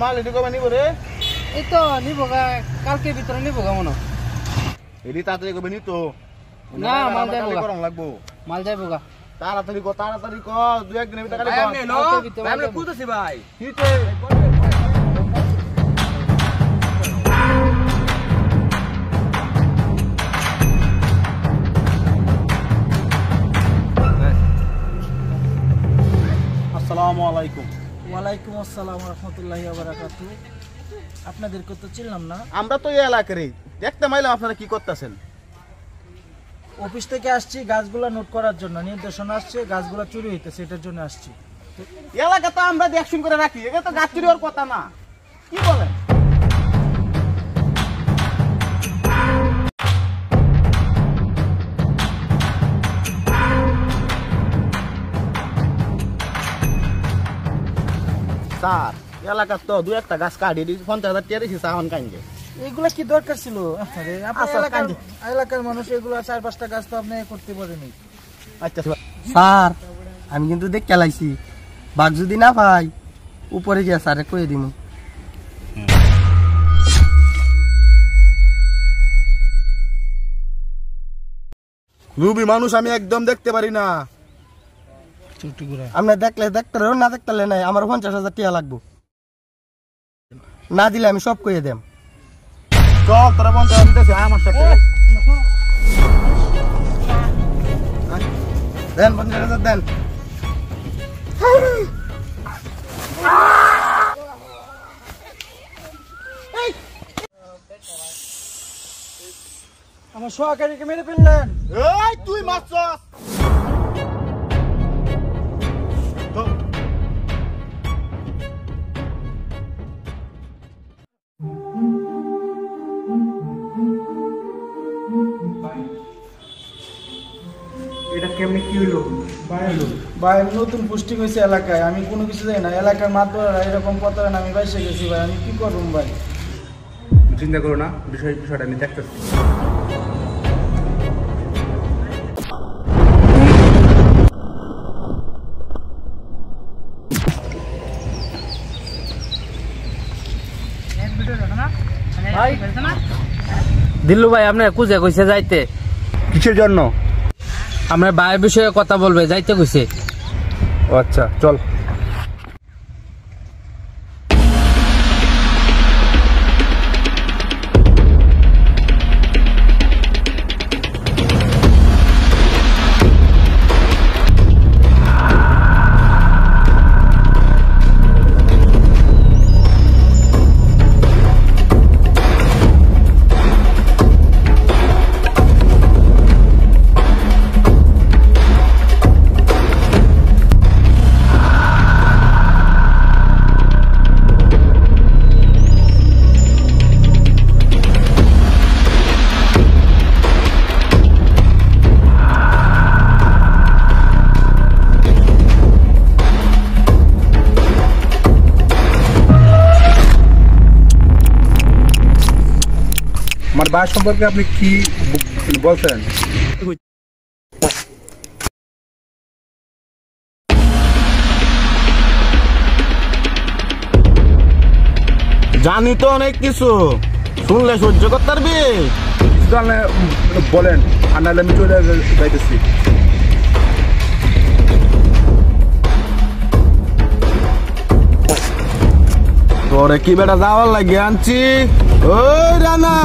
মাল এটি কবে নিব রে? এই তো নিব কালকে ভিতরে নিব মনে এটি তাড়াতাড়ি কবে নিত না মাল যাইব লাগবো মাল যাইব তাড়াতাড়ি কর 2-1 দিনের ভিতরে আমরা বুঝতেছি ভাই আসসালামু আলাইকুম। ওয়ালাইকুম আসসালাম রহমতুল্লাহি ওয়া বারাকাতুহু। আপনাদেরকে তো চিনলাম না। আমরা তো এই এলাকারই, দেখতে মাইলাম আপনারা কি করতেছেন। অফিস থেকে আসছি গাছগুলা নোট করার জন্য, নির্দেশনা আসছে গাছগুলা চুরি হইতেছে, এটার জন্য আসছি। এলাকা তো আমরা দেখশন করে রাখি, এটা তো গাছ চুরি হওয়ার কথা না, কি বলেন? স্যার এলাকার তো 2-1টা গাছ কাটিয়ে দিয়েছি, 50,000 টাকা দিয়েছি সাহন কাইন্ডে। এগুলা কি দরকার ছিল? এলাকার মানুষ এগুলো 4-5টা গাছ তো আপনি করতে পারেনি। আচ্ছা স্যার আমি কিন্তু দেখ খেলাইছি, বাঘ যদি না পাই উপরে গিয়া স্যারে কয়ে দিব। রুবি মানুষ আমি একদম দেখতে পারি না। আপনি দেখলে দেখতে না দেখতে নাই, আমার 50,000 টাকা লাগবো, না দিলে আমি সব কয়ে দেম। চল তোরা 50,000 দিতেছি আমার সাথে। দেন 50,000 দেন। আমার সহকারীকে মেরে ফেললেন। এই তুই মারছস? এটা কেমনে কি হলো? ভাই নতুন পোস্টিং হয়েছে এলাকায়, আমি কোনো কিছু জানি না। এলাকার মাতবরেরা এরকম প্রতারণা আমি বাইসে গেছি ভাই, আমি কি করব ভাই? চিন্তা করো না, বিষয়টা আমি দেখতেছি। দিল্লু ভাই আপনি কুজে কইছে যাইতে, কিসের জন্য? আমরা ভাইয়ের বিষয়ে কথা বলবে যাইতে কইছে। আচ্ছা চল। আমার ভাই সম্পর্কে আপনি কি বলছেন? জানি তো অনেক কিছু, শুনলে সহ্য করতে পারবি? জানলে বলেন, আর নাহলে আমি চলে যাইতেছি। তোরে কি বেটা যাওয়ার লাগে আনছি? ওই রানা